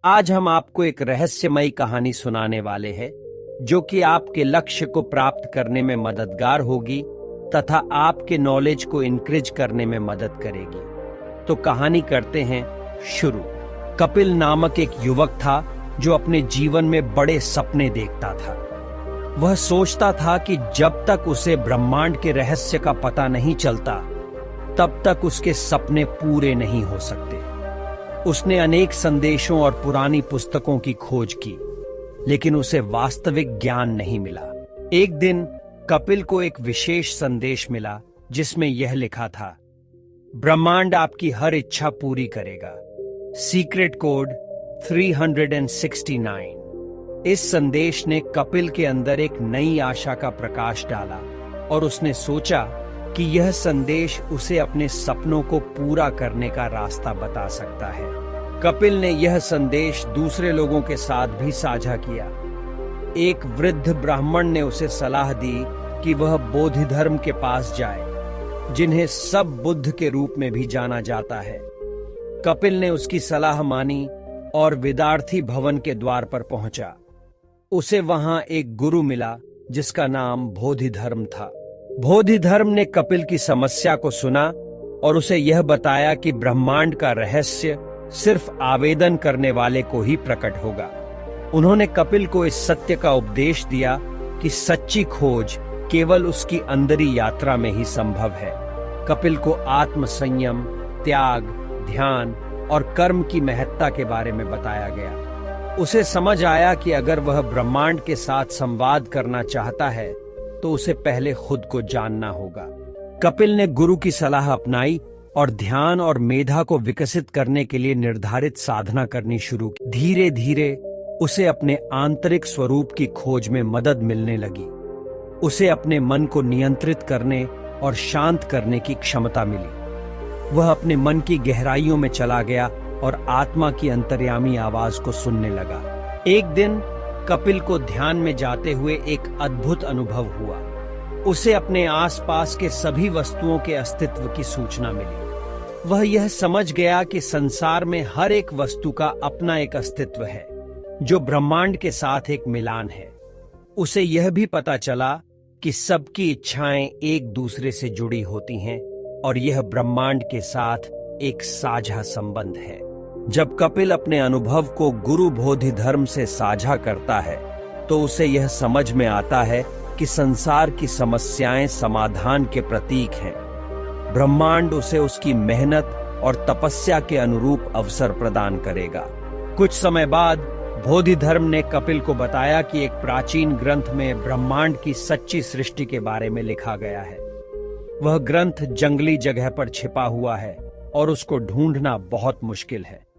आज हम आपको एक रहस्यमयी कहानी सुनाने वाले हैं जो कि आपके लक्ष्य को प्राप्त करने में मददगार होगी तथा आपके नॉलेज को इंक्रीज करने में मदद करेगी। तो कहानी करते हैं शुरू। कपिल नामक एक युवक था जो अपने जीवन में बड़े सपने देखता था। वह सोचता था कि जब तक उसे ब्रह्मांड के रहस्य का पता नहीं चलता तब तक उसके सपने पूरे नहीं हो सकते। उसने अनेक संदेशों और पुरानी पुस्तकों की खोज की, लेकिन उसे वास्तविक ज्ञान नहीं मिला। एक दिन कपिल को एक विशेष संदेश मिला जिसमें यह लिखा था, ब्रह्मांड आपकी हर इच्छा पूरी करेगा। Secret code 369। इस संदेश ने कपिल के अंदर एक नई आशा का प्रकाश डाला और उसने सोचा कि यह संदेश उसे अपने सपनों को पूरा करने का रास्ता बता सकता है। कपिल ने यह संदेश दूसरे लोगों के साथ भी साझा किया। एक वृद्ध ब्राह्मण ने उसे सलाह दी कि वह बोधिधर्म के पास जाए, जिन्हें सब बुद्ध के रूप में भी जाना जाता है। कपिल ने उसकी सलाह मानी और विद्यार्थी भवन के द्वार पर पहुंचा। उसे वहां एक गुरु मिला जिसका नाम बोधिधर्म था। बोधिधर्म ने कपिल की समस्या को सुना और उसे यह बताया कि ब्रह्मांड का रहस्य सिर्फ आवेदन करने वाले को ही प्रकट होगा। उन्होंने कपिल को इस सत्य का उपदेश दिया कि सच्ची खोज केवल उसकी अंदरी यात्रा में ही संभव है। कपिल को आत्म संयम, त्याग, ध्यान और कर्म की महत्ता के बारे में बताया गया। उसे समझ आया कि अगर वह ब्रह्मांड के साथ संवाद करना चाहता है तो उसे पहले खुद को जानना होगा। कपिल ने गुरु की सलाह अपनाई और ध्यान और मेधा को विकसित करने के लिए निर्धारित साधना करनी शुरू की। धीरे धीरे उसे अपने आंतरिक स्वरूप की खोज में मदद मिलने लगी। उसे अपने मन को नियंत्रित करने और शांत करने की क्षमता मिली। वह अपने मन की गहराइयों में चला गया और आत्मा की अंतर्यामी आवाज को सुनने लगा। एक दिन कपिल को ध्यान में जाते हुए एक अद्भुत अनुभव हुआ। उसे अपने आसपास के सभी वस्तुओं के अस्तित्व की सूचना मिली। वह यह समझ गया कि संसार में हर एक वस्तु का अपना एक अस्तित्व है जो ब्रह्मांड के साथ एक मिलान है। उसे यह भी पता चला कि सबकी इच्छाएं एक दूसरे से जुड़ी होती हैं और यह ब्रह्मांड के साथ एक साझा संबंध है। जब कपिल अपने अनुभव को गुरु बोधिधर्म से साझा करता है तो उसे यह समझ में आता है कि संसार की समस्याएं समाधान के प्रतीक हैं। ब्रह्मांड उसे उसकी मेहनत और तपस्या के अनुरूप अवसर प्रदान करेगा। कुछ समय बाद बोधिधर्म ने कपिल को बताया कि एक प्राचीन ग्रंथ में ब्रह्मांड की सच्ची सृष्टि के बारे में लिखा गया है। वह ग्रंथ जंगली जगह पर छिपा हुआ है और उसको ढूंढना बहुत मुश्किल है।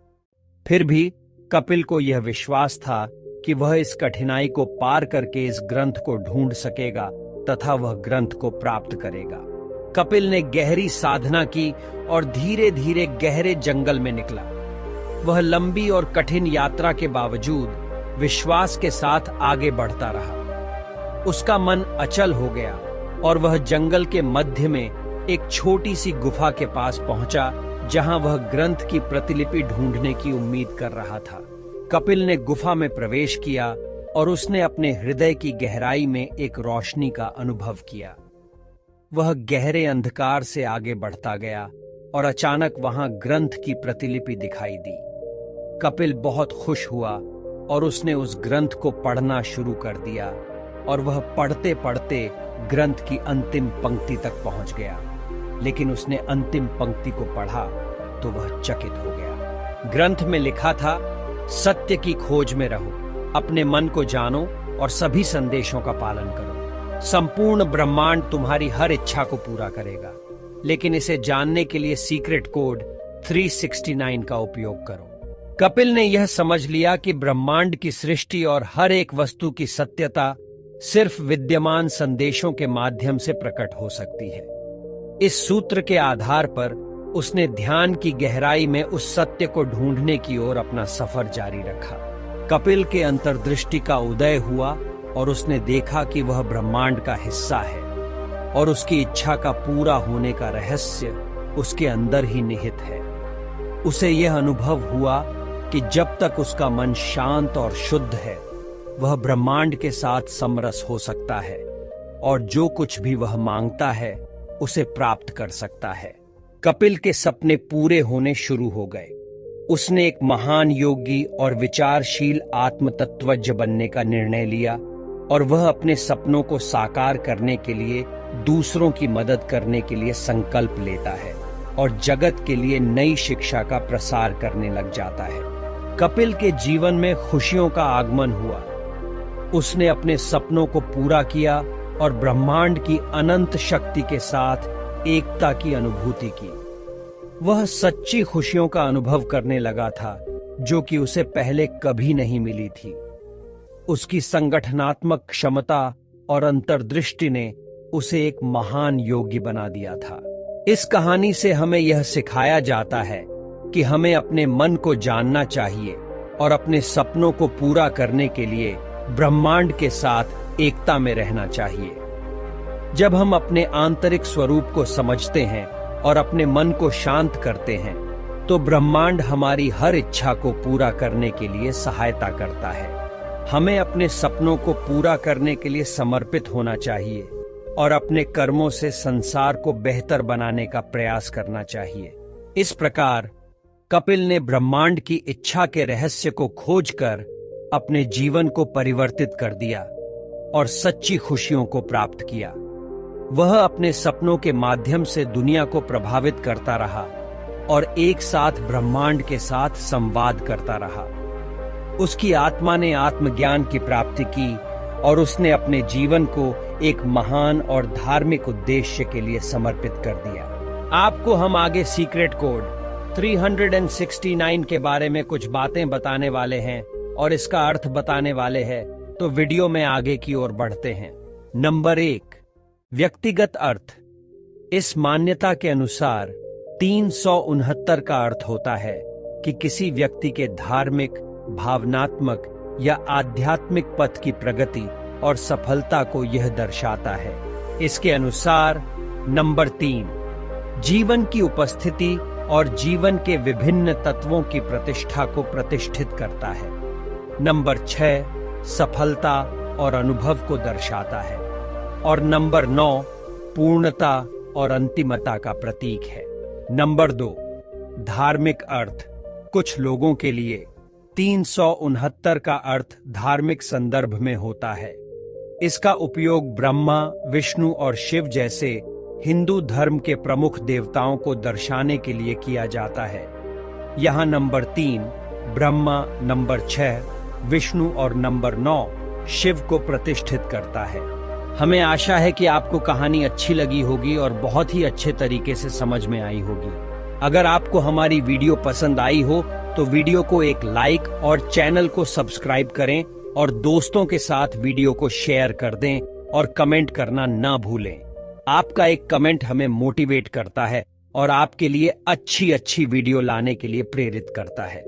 फिर भी कपिल को यह विश्वास था कि वह इस कठिनाई को पार करके इस ग्रंथ को ढूंढ सकेगा तथा वह ग्रंथ को प्राप्त करेगा। कपिल ने गहरी साधना की और धीरे धीरे गहरे जंगल में निकला। वह लंबी और कठिन यात्रा के बावजूद विश्वास के साथ आगे बढ़ता रहा। उसका मन अचल हो गया और वह जंगल के मध्य में एक छोटी सी गुफा के पास पहुंचा जहां वह ग्रंथ की प्रतिलिपि ढूंढने की उम्मीद कर रहा था। कपिल ने गुफा में प्रवेश किया और उसने अपने हृदय की गहराई में एक रोशनी का अनुभव किया। वह गहरे अंधकार से आगे बढ़ता गया और अचानक वहां ग्रंथ की प्रतिलिपि दिखाई दी। कपिल बहुत खुश हुआ और उसने उस ग्रंथ को पढ़ना शुरू कर दिया और वह पढ़ते पढ़ते ग्रंथ की अंतिम पंक्ति तक पहुंच गया। लेकिन उसने अंतिम पंक्ति को पढ़ा तो वह चकित हो गया। ग्रंथ में लिखा था, सत्य की खोज में रहो, अपने मन को जानो और सभी संदेशों का पालन करो। संपूर्ण ब्रह्मांड तुम्हारी हर इच्छा को पूरा करेगा, लेकिन इसे जानने के लिए सीक्रेट कोड 369 का उपयोग करो। कपिल ने यह समझ लिया कि ब्रह्मांड की सृष्टि और हर एक वस्तु की सत्यता सिर्फ विद्यमान संदेशों के माध्यम से प्रकट हो सकती है। इस सूत्र के आधार पर उसने ध्यान की गहराई में उस सत्य को ढूंढने की ओर अपना सफर जारी रखा। कपिल के अंतर्दृष्टि का उदय हुआ और उसने देखा कि वह ब्रह्मांड का हिस्सा है और उसकी इच्छा का पूरा होने का रहस्य उसके अंदर ही निहित है। उसे यह अनुभव हुआ कि जब तक उसका मन शांत और शुद्ध है वह ब्रह्मांड के साथ समरस हो सकता है और जो कुछ भी वह मांगता है उसे प्राप्त कर सकता है। कपिल के सपने पूरे होने शुरू हो गए। उसने एक महान योगी और विचारशील आत्मतत्वज्ञ बनने का निर्णय लिया और वह अपने सपनों को साकार करने के लिए दूसरों की मदद करने के लिए संकल्प लेता है और जगत के लिए नई शिक्षा का प्रसार करने लग जाता है। कपिल के जीवन में खुशियों का आगमन हुआ। उसने अपने सपनों को पूरा किया और ब्रह्मांड की अनंत शक्ति के साथ एकता की अनुभूति की। वह सच्ची खुशियों का अनुभव करने लगा था जो कि उसे पहले कभी नहीं मिली थी। उसकी संगठनात्मक क्षमता और अंतर्दृष्टि ने उसे एक महान योगी बना दिया था। इस कहानी से हमें यह सिखाया जाता है कि हमें अपने मन को जानना चाहिए और अपने सपनों को पूरा करने के लिए ब्रह्मांड के साथ एकता में रहना चाहिए। जब हम अपने आंतरिक स्वरूप को समझते हैं और अपने मन को शांत करते हैं तो ब्रह्मांड हमारी हर इच्छा को पूरा करने के लिए सहायता करता है। हमें अपने सपनों को पूरा करने के लिए समर्पित होना चाहिए और अपने कर्मों से संसार को बेहतर बनाने का प्रयास करना चाहिए। इस प्रकार कपिल ने ब्रह्मांड की इच्छा के रहस्य को खोजकर अपने जीवन को परिवर्तित कर दिया और सच्ची खुशियों को प्राप्त किया। वह अपने सपनों के माध्यम से दुनिया को प्रभावित करता रहा और एक साथ ब्रह्मांड के साथ संवाद करता रहा। उसकी आत्मा ने आत्मज्ञान की प्राप्ति की और उसने अपने जीवन को एक महान और धार्मिक उद्देश्य के लिए समर्पित कर दिया। आपको हम आगे सीक्रेट कोड 369 के बारे में कुछ बातें बताने वाले हैं और इसका अर्थ बताने वाले हैं, तो वीडियो में आगे की ओर बढ़ते हैं। नंबर 1, व्यक्तिगत अर्थ। इस मान्यता के अनुसार 369 का अर्थ होता है कि किसी व्यक्ति के धार्मिक, भावनात्मक या आध्यात्मिक पथ की प्रगति और सफलता को यह दर्शाता है। इसके अनुसार नंबर 3, जीवन की उपस्थिति और जीवन के विभिन्न तत्वों की प्रतिष्ठा को प्रतिष्ठित करता है। नंबर 6, सफलता और अनुभव को दर्शाता है और नंबर 9, पूर्णता और अंतिमता का प्रतीक है। नंबर 2, धार्मिक अर्थ। कुछ लोगों के लिए 369 का अर्थ धार्मिक संदर्भ में होता है। इसका उपयोग ब्रह्मा, विष्णु और शिव जैसे हिंदू धर्म के प्रमुख देवताओं को दर्शाने के लिए किया जाता है। यहाँ नंबर 3 ब्रह्मा, नंबर 6 विष्णु और नंबर 9 शिव को प्रतिष्ठित करता है। हमें आशा है कि आपको कहानी अच्छी लगी होगी और बहुत ही अच्छे तरीके से समझ में आई होगी। अगर आपको हमारी वीडियो पसंद आई हो तो वीडियो को एक लाइक और चैनल को सब्सक्राइब करें और दोस्तों के साथ वीडियो को शेयर कर दें और कमेंट करना ना भूलें। आपका एक कमेंट हमें मोटिवेट करता है और आपके लिए अच्छी वीडियो लाने के लिए प्रेरित करता है।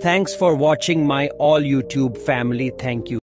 Thanks for watching my all YouTube family. Thank you.